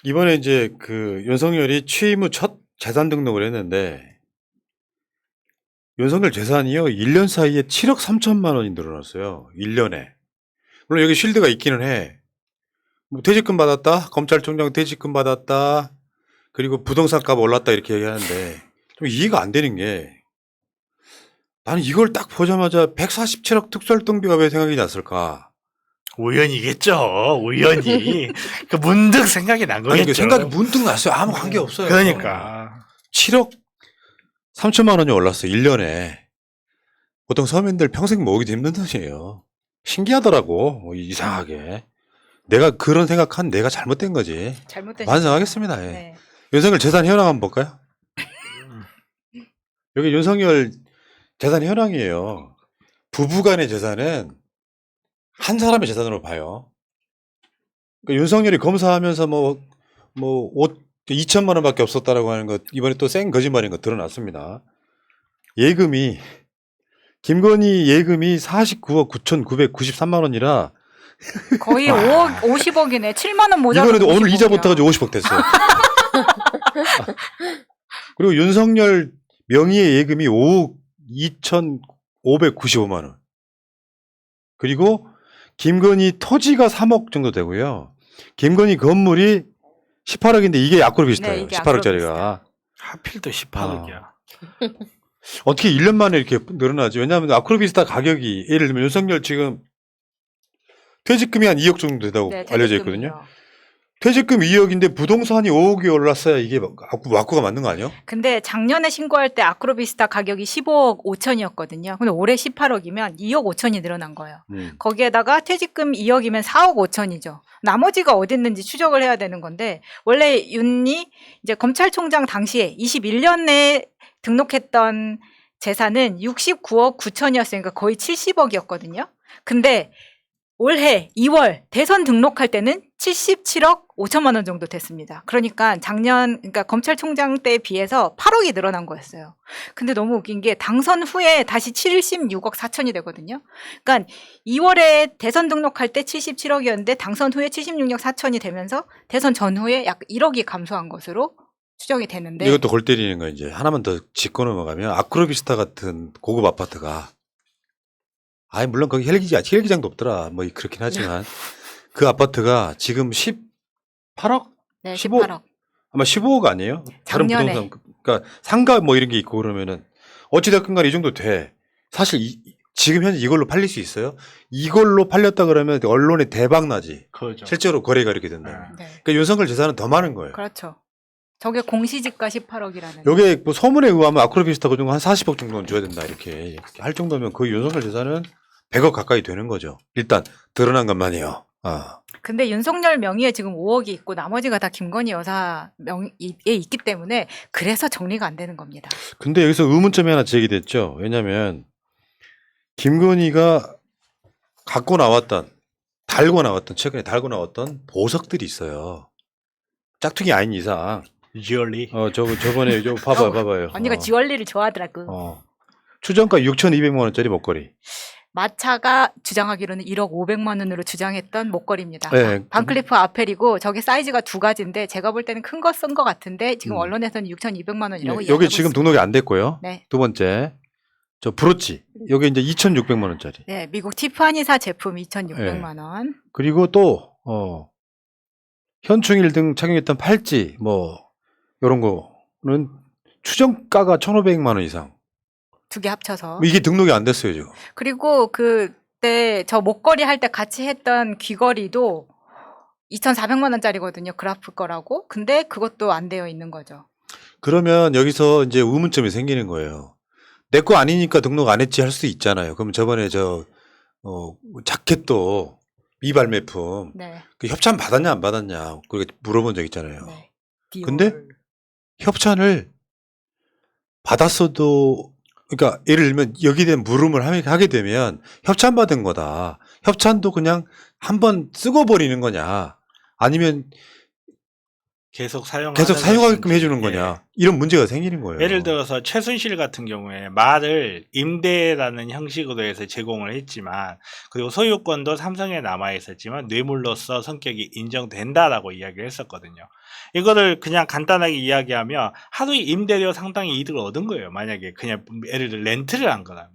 이번에 이제 그 윤석열이 취임 후 첫 재산 등록을 했는데 윤석열 재산이요 1년 사이에 7억 3천만 원이 늘어났어요. 1년에. 물론 여기 쉴드가 있기는 해. 뭐 퇴직금 받았다. 검찰총장 퇴직금 받았다. 그리고 부동산 값 올랐다 이렇게 얘기하는데 좀 이해가 안 되는 게 나는 이걸 딱 보자마자 147억 특수활동비가 왜 생각이 났을까? 우연이겠죠. 우연히. 그 문득 생각이 난 거겠죠. 아니 그 생각이 문득 났어요. 아무 관계 없어요. 그러니까. 7억 3천만 원이 올랐어 1년에. 보통 서민들 평생 모으기도 힘든 돈이에요. 신기하더라고 이상하게. 내가 그런 생각한 내가 잘못된 거지. 잘못된 반성하겠습니다. 예. 네. 윤석열 재산 현황 한번 볼까요? 여기 윤석열 재산 현황이에요. 부부간의 재산은 한 사람의 재산으로 봐요. 그러니까 윤석열이 검사하면서 뭐 2천만 원밖에 없었다라고 하는 거 이번에 또 쌩 거짓말인 거 드러났습니다. 예금이 김건희 예금이 49억 9,993만 원이라 거의 5억 50억이네. 7만 원 모자라. 이번에도 오늘 이자 붙어가지고 50억 됐어요. 그리고 윤석열 명의의 예금이 5억 2,595만 원. 그리고 김건희 토지가 3억 정도 되고요. 김건희 건물이 18억인데 이게 아크로 비슷해요. 네, 이게 18억짜리가. 하필 또 18억이야. 어떻게 1년 만에 이렇게 늘어나지? 왜냐하면 아크로비스타 가격이 예를 들면 윤석열 지금 퇴직금이 한 2억 정도 된다고 네, 알려져 있거든요. 퇴직금 2억인데 부동산이 5억이 올랐어야 이게 와꾸가 맞는 거 아니에요? 근데 작년에 신고할 때 아크로비스타 가격이 15억 5천이었거든요. 근데 올해 18억이면 2억 5천이 늘어난 거예요. 거기에다가 퇴직금 2억이면 4억 5천이죠. 나머지가 어디 있는지 추적을 해야 되는 건데 원래 윤이 이제 검찰총장 당시에 21년에 등록했던 재산은 69억 9천이었으니까 거의 70억이었거든요. 근데 올해 2월 대선 등록할 때는 77억 5천만 원 정도 됐습니다. 그러니까 그러니까 검찰총장 때에 비해서 8억이 늘어난 거였어요. 근데 너무 웃긴 게 당선 후에 다시 76억 4천이 되거든요. 그러니까 2월에 대선 등록할 때 77억이었는데 당선 후에 76억 4천이 되면서 대선 전후에 약 1억이 감소한 것으로 추정이 되는데 이것도 골 때리는 거 이제 하나만 더 짚고 넘어가면 아크로비스타 같은 고급 아파트가 물론 거기 헬기장도 없더라. 뭐 그렇긴 하지만 그 아파트가 지금 18억? 네, 15억? 18억. 아마 15억 아니에요? 다른 작년에. 부동산 그러니까 상가 뭐 이런 게 있고 그러면은 어찌됐건 간에 이 정도 돼. 사실 지금 현재 이걸로 팔릴 수 있어요? 이걸로 팔렸다 그러면 언론에 대박 나지. 그렇죠. 실제로 거래가 이렇게 된다. 네. 그러니까 윤석열 재산은 더 많은 거예요. 그렇죠. 저게 공시지가 18억이라는. 요게 뭐 소문에 의하면 아크로비스타 그 정도 한 40억 정도는 줘야 된다 이렇게 할 정도면 거의 윤석열 재산은 100억 가까이 되는 거죠. 일단 드러난 것만이요. 근데 윤석열 명의에 지금 5억이 있고 나머지가 다 김건희 여사 명의에 있기 때문에 그래서 정리가 안 되는 겁니다. 근데 여기서 의문점이 하나 제기됐죠. 왜냐면 김건희가 최근에 달고 나왔던 보석들이 있어요. 짝퉁이 아닌 이상. 리얼리. 저번에 봐봐요. 언니가 지월리를 좋아하더라고. 추정가 6,200만 원짜리 목걸이. 마차가 주장하기로는 1억 500만 원으로 주장했던 목걸이입니다. 네. 반클리프 아펠이고 저게 사이즈가 두 가지인데 제가 볼 때는 큰 거 쓴 것 같은데 지금 언론에서는 6,200만 원이라고 네, 이야기하고 여기 지금 있습니다. 등록이 안 됐고요. 네. 두 번째 저 브로치. 여기 이제 2,600만 원짜리. 네, 미국 티파니사 제품 2,600만 원. 그리고 또 현충일 등 착용했던 팔찌 요런 거는 추정가가 1,500만 원 이상. 두 개 합쳐서. 이게 등록이 안 됐어요, 지금. 그리고 그때 저 목걸이 할 때 같이 했던 귀걸이도 2,400만 원짜리거든요. 그라프 거라고. 근데 그것도 안 되어 있는 거죠. 그러면 여기서 이제 의문점이 생기는 거예요. 내 거 아니니까 등록 안 했지 할 수 있잖아요. 그럼 저번에 자켓도 미발매품 네. 그 협찬 받았냐 안 받았냐 그렇게 물어본 적 있잖아요. 네. 근데 협찬을 받았어도 그러니까 예를 들면 여기에 대한 물음을 하게 되면 협찬 받은 거다. 협찬도 그냥 한번 쓰고 버리는 거냐. 아니면 계속 사용 계속 사용하게끔 해주는 거냐. 이런 문제가 생기는 거예요. 예를 들어서 최순실 같은 경우에 말을 임대라는 형식으로 해서 제공을 했지만 그리고 소유권도 삼성에 남아 있었지만 뇌물로서 성격이 인정된다라고 이야기를 했었거든요. 이거를 그냥 간단하게 이야기하면 하루 임대료 상당히 이득을 얻은 거예요. 만약에 그냥 예를 들어 렌트를 한 거라면.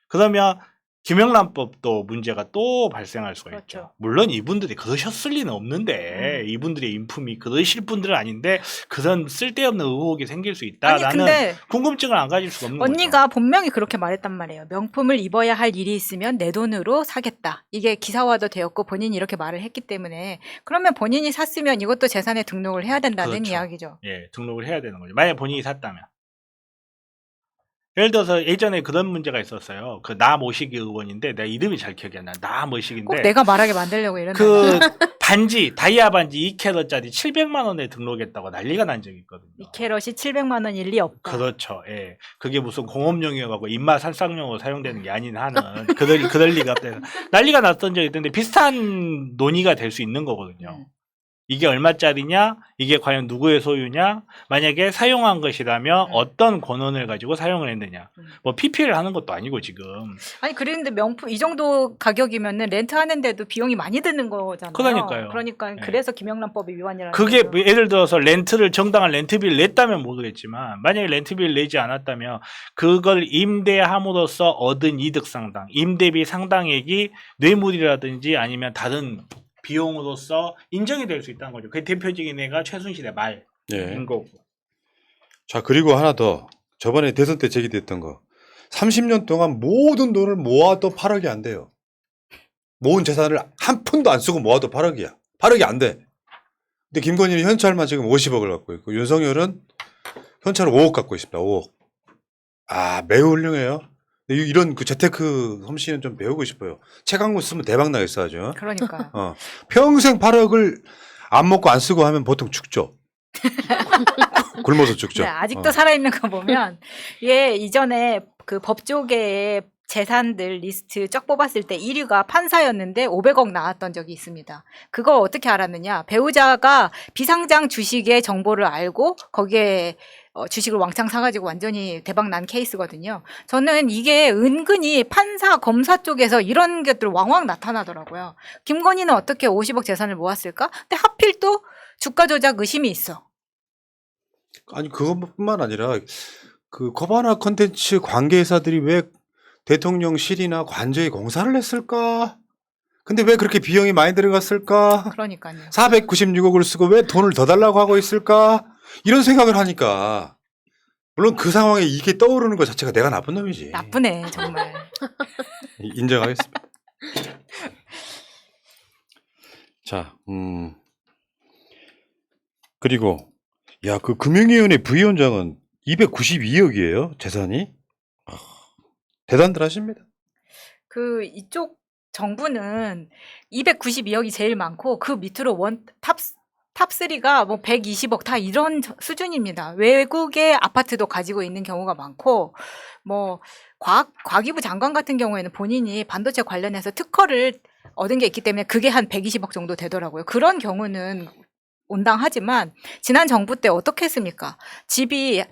그러면 김영란법도 문제가 또 발생할 수가 그렇죠. 있죠. 물론 이분들이 그러셨을 리는 없는데 이분들의 인품이 그러실 분들은 아닌데 그런 쓸데없는 의혹이 생길 수 아니 있다라는 근데 궁금증을 안 가질 수가 없는 거죠. 언니가 분명히 그렇게 말했단 말이에요. 명품을 입어야 할 일이 있으면 내 돈으로 사겠다. 이게 기사화도 되었고 본인이 이렇게 말을 했기 때문에 그러면 본인이 샀으면 이것도 재산에 등록을 해야 된다는 그렇죠. 이야기죠. 예, 등록을 해야 되는 거죠. 만약 본인이 샀다면. 예를 들어서 예전에 그런 문제가 있었어요. 그 나 모시기 의원인데 내가 이름이 잘 기억이 안 나. 나 꼭 모시기인데 내가 말하게 만들려고 이런다. 그 반지 다이아 반지 2캐럿짜리 700만 원에 등록했다고 난리가 난 적이 있거든요. 이 캐럿이 700만 원일 리 없다. 그렇죠. 예. 그게 무슨 공업용이어가고 입맛 살상용으로 사용되는 게 아닌 한은 그럴 리가 없다. 난리가 났던 적이 있는데 비슷한 논의가 될 수 있는 거거든요. 이게 얼마짜리냐? 이게 과연 누구의 소유냐? 만약에 사용한 것이라면 어떤 권한을 가지고 사용을 했느냐? 뭐 PP를 하는 것도 아니고 지금. 아니 그랬는데 명품 이 정도 가격이면은 렌트 하는데도 비용이 많이 드는 거잖아요. 그러니까요. 그러니까 네. 그래서 김영란법이 위반이라는 그게 거죠. 예를 들어서 렌트를 정당한 렌트비를 냈다면 모르겠지만 만약에 렌트비를 내지 않았다면 그걸 임대함으로써 얻은 이득 상당, 임대비 상당액이 뇌물이라든지 아니면 다른 비용으로서 인정이 될 수 있다는 거죠. 그 대표적인 애가 최순실의 말인 예. 거고. 자, 그리고 하나 더. 저번에 대선 때 제기됐던 거. 30년 동안 모든 돈을 모아도 8억이 안 돼요. 모은 재산을 한 푼도 안 쓰고 모아도 8억이야. 8억이 안 돼. 근데 김건희는 현찰만 지금 50억을 갖고 있고 윤석열은 현찰을 5억 갖고 있습니다. 5억. 아, 매우 훌륭해요. 이런 그 재테크 솜씨는 좀 배우고 싶어요. 책 한 권 쓰면 대박 나겠어 아주. 그러니까. 평생 8억을 안 먹고 안 쓰고 하면 보통 죽죠. 굶어서 죽죠. 네, 아직도 살아있는 거 보면 얘 이전에 그 법조계의 재산들 리스트 쫙 뽑았을 때 1위가 판사였는데 500억 나왔던 적이 있습니다. 그거 어떻게 알았느냐? 배우자가 비상장 주식의 정보를 알고 거기에 주식을 왕창 사가지고 완전히 대박 난 케이스거든요. 저는 이게 은근히 판사, 검사 쪽에서 이런 것들 왕왕 나타나더라고요. 김건희는 어떻게 50억 재산을 모았을까? 근데 하필 또 주가 조작 의심이 있어. 아니 그것뿐만 아니라 그 코바나 컨텐츠 관계회사들이 왜 대통령실이나 관저에 공사를 했을까? 근데 왜 그렇게 비용이 많이 들어갔을까? 그러니까요. 496억을 쓰고 왜 돈을 더 달라고 하고 있을까? 이런 생각을 하니까 물론 그 상황에 이게 떠오르는 것 자체가 내가 나쁜 놈이지. 나쁘네 정말. 인정하겠습니다. 자, 그리고 야, 그 금융위원회 부위원장은 292억이에요 재산이. 대단들 하십니다. 그 이쪽 정부는 292억이 제일 많고 그 밑으로 탑3가 뭐 120억 다 이런 수준입니다. 외국의 아파트도 가지고 있는 경우가 많고 뭐 과기부 장관 같은 경우에는 본인이 반도체 관련해서 특허를 얻은 게 있기 때문에 그게 한 120억 정도 되더라고요. 그런 경우는 온당하지만 지난 정부 때 어떻게 했습니까? 집이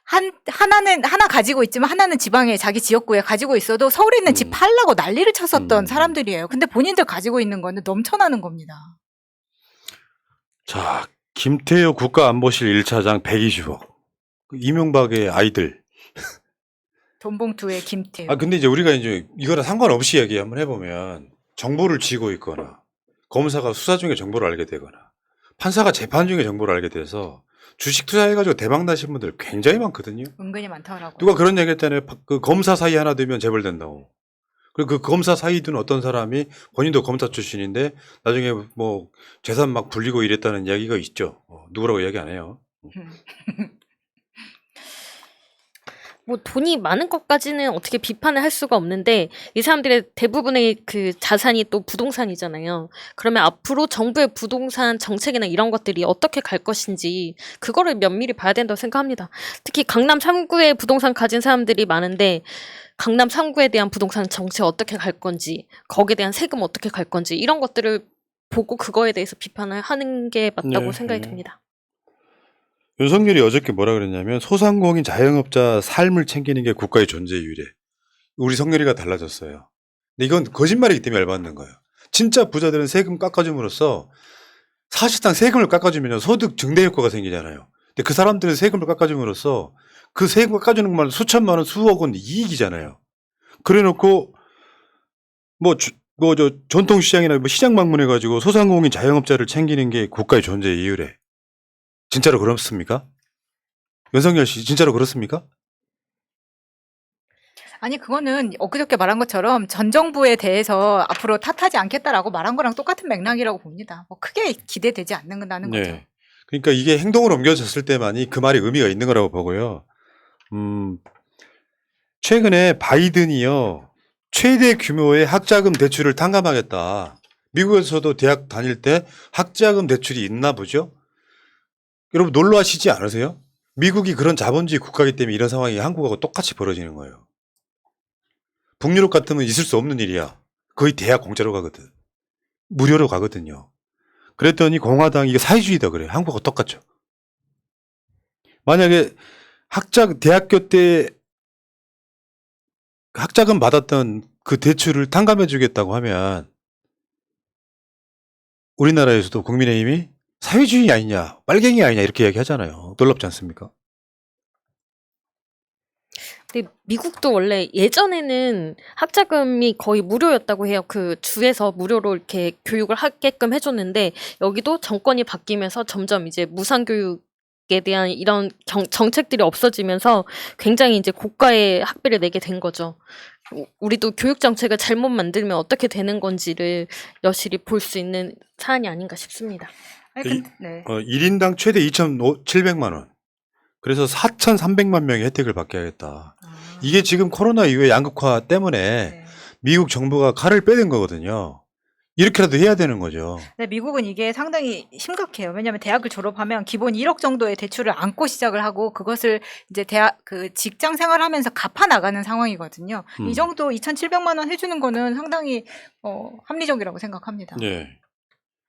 하나 가지고 있지만 하나는 지방에 자기 지역구에 가지고 있어도 서울에 있는 집 팔라고 난리를 쳤었던 사람들이에요. 근데 본인들 가지고 있는 거는 넘쳐나는 겁니다. 자, 김태효 국가안보실 1차장 120억. 이명박의 아이들. 돈봉투에 김태우. 아, 근데 이제 우리가 이제 이거랑 상관없이 얘기 한번 해보면 정보를 쥐고 있거나 검사가 수사 중에 정보를 알게 되거나 판사가 재판 중에 정보를 알게 돼서 주식 투자해가지고 대박 나신 분들 굉장히 많거든요. 은근히 많더라고요. 누가 그런 얘기 했잖아요. 그 검사 사이 하나 되면 재벌 된다고. 그리고 그 검사 사이 둔 어떤 사람이 본인도 검사 출신인데 나중에 뭐 재산 막 불리고 이랬다는 이야기가 있죠. 누구라고 이야기 안 해요. 뭐 돈이 많은 것까지는 어떻게 비판을 할 수가 없는데 이 사람들의 대부분의 그 자산이 또 부동산이잖아요. 그러면 앞으로 정부의 부동산 정책이나 이런 것들이 어떻게 갈 것인지 그거를 면밀히 봐야 된다고 생각합니다. 특히 강남 3구에 부동산 가진 사람들이 많은데 강남 3구에 대한 부동산 정책 어떻게 갈 건지 거기에 대한 세금 어떻게 갈 건지 이런 것들을 보고 그거에 대해서 비판을 하는 게 맞다고 네, 생각이 네. 듭니다. 윤석열이 어저께 뭐라 그랬냐면 소상공인 자영업자 삶을 챙기는 게 국가의 존재 이유래. 우리 성렬이가 달라졌어요. 근데 이건 거짓말이기 때문에 열받는 거예요. 진짜 부자들은 세금 깎아줌으로써 사실상 세금을 깎아주면 소득 증대 효과가 생기잖아요. 근데 그 사람들은 세금을 깎아줌으로써 그 세금 깎아주는 것만 수천만 원, 수억 원 이익이잖아요. 그래놓고 저 전통시장이나 뭐 시장 방문해가지고 소상공인 자영업자를 챙기는 게 국가의 존재 이유래. 진짜로 그렇습니까? 윤석열 씨 진짜로 그렇습니까? 아니 그거는 엊그저께 말한 것처럼 전 정부에 대해서 앞으로 탓하지 않겠다라고 말한 거랑 똑같은 맥락이라고 봅니다. 뭐 크게 기대되지 않는다는 거죠. 네. 그러니까 이게 행동으로 옮겨졌을 때만이 그 말이 의미가 있는 거라고 보고요. 최근에 바이든이요. 최대 규모의 학자금 대출을 탕감하겠다. 미국에서도 대학 다닐 때 학자금 대출이 있나 보죠? 여러분 놀라시지 않으세요? 미국이 그런 자본주의 국가이기 때문에 이런 상황이 한국하고 똑같이 벌어지는 거예요. 북유럽 같으면 있을 수 없는 일이야. 거의 대학 공짜로 가거든. 무료로 가거든요. 그랬더니 공화당이 이게 사회주의다 그래. 한국하고 똑같죠. 만약에 대학교 때 학자금 받았던 그 대출을 탕감해 주겠다고 하면 우리나라에서도 국민의힘이 사회주의 아니냐, 빨갱이 아니냐 이렇게 이야기하잖아요. 놀랍지 않습니까? 근데 미국도 원래 예전에는 학자금이 거의 무료였다고 해요. 그 주에서 무료로 이렇게 교육을 하게끔 해줬는데 여기도 정권이 바뀌면서 점점 이제 무상교육에 대한 이런 정책들이 없어지면서 굉장히 이제 고가의 학비를 내게 된 거죠. 우리도 교육 정책을 잘못 만들면 어떻게 되는 건지를 여실히 볼 수 있는 사안이 아닌가 싶습니다. 아니, 네. 1인당 최대 2,700만 원. 그래서 4,300만 명이 혜택을 받게 하겠다. 이게 지금 코로나 이후에 양극화 때문에 네. 미국 정부가 칼을 빼댄 거거든요. 이렇게라도 해야 되는 거죠. 네, 미국은 이게 상당히 심각해요. 왜냐하면 대학을 졸업하면 기본 1억 정도의 대출을 안고 시작을 하고 그것을 이제 직장 생활하면서 갚아 나가는 상황이거든요. 이 정도 2,700만 원 해주는 거는 상당히 합리적이라고 생각합니다. 네.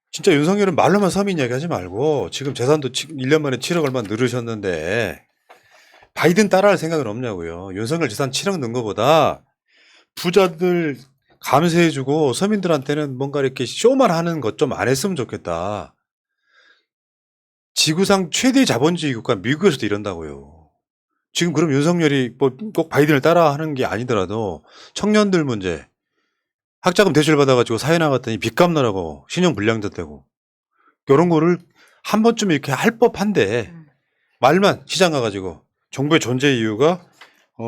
진짜 윤석열은 말로만 서민 이야기하지 말고 지금 재산도 1년 만에 7억 얼마 늘으셨는데 바이든 따라할 생각은 없냐고요. 윤석열 재산 7억 는 것보다 부자들 감세해주고 서민들한테는 뭔가 이렇게 쇼만 하는 것 좀 안 했으면 좋겠다. 지구상 최대 자본주의 국가 미국에서도 이런다고요. 지금 그럼 윤석열이 뭐 꼭 바이든을 따라하는 게 아니더라도 청년들 문제, 학자금 대출 받아가지고 사회 나갔더니 빚 갚느라고 신용 불량자 되고 이런 거를 한 번쯤 이렇게 할 법한데 말만 시장 가가지고 정부의 존재 이유가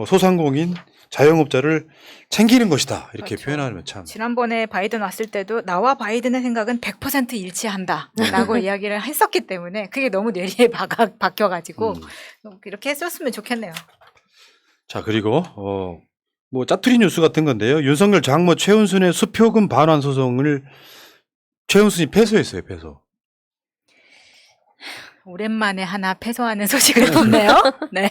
소상공인 자영업자를 챙기는 것이다 이렇게 그렇죠. 표현하면 참. 지난번에 바이든 왔을 때도 나와 바이든의 생각은 100% 일치한다라고 이야기를 했었기 때문에 그게 너무 뇌리에 박혀가지고 이렇게 했었으면 좋겠네요. 자 그리고 뭐 짜투리 뉴스 같은 건데요. 윤석열 장모 최은순의 수표금 반환 소송을 최은순이 패소했어요. 패소. 오랜만에 하나 패소하는 소식을 듣네요. 네.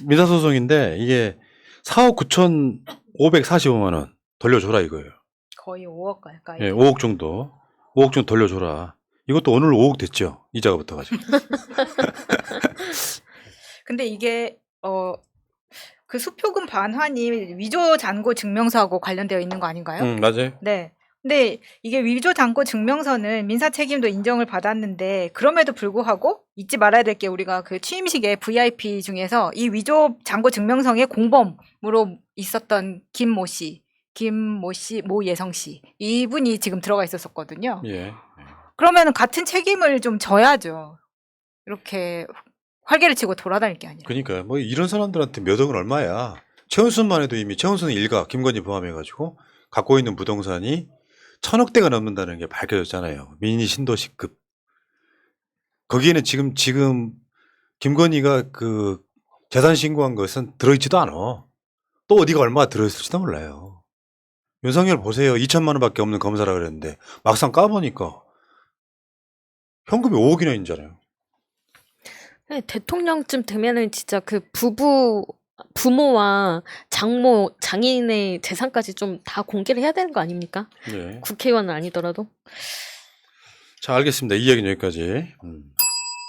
민사소송인데 이게 4억 9,545만 원 돌려줘라 이거예요. 거의 5억 가까이. 예, 5억 정도. 5억 정도 돌려줘라. 이것도 오늘 5억 됐죠. 이자가 붙어가지고. 근데 이게 그 수표금 반환이 위조 잔고 증명서하고 관련되어 있는 거 아닌가요? 맞아요. 네. 근데 이게 위조 잔고 증명서는 민사 책임도 인정을 받았는데 그럼에도 불구하고 잊지 말아야 될 게 우리가 그 취임식에 VIP 중에서 이 위조 잔고 증명서의 공범으로 있었던 김모 씨, 모예성 씨 이분이 지금 들어가 있었거든요. 예. 그러면 같은 책임을 좀 져야죠. 이렇게 활개를 치고 돌아다닐 게 아니라. 그러니까 뭐 이런 사람들한테 몇 억은 얼마야. 최은순만 해도 이미 최은순 일가 김건희 포함해가지고 갖고 있는 부동산이 1,000억대가 넘는다는 게 밝혀졌잖아요. 미니 신도시급. 거기에는 지금 김건희가 그 재산 신고한 것은 들어있지도 않아. 또 어디가 얼마가 들어있을지도 몰라요. 윤석열 보세요. 2천만 원밖에 없는 검사라 그랬는데 막상 까보니까 현금이 5억이나 있잖아요. 네, 대통령쯤 되면은 진짜 그 부모와 장모, 장인의 재산까지 좀 다 공개를 해야 되는 거 아닙니까? 네. 국회의원은 아니더라도. 자, 알겠습니다. 이 이야기는 여기까지.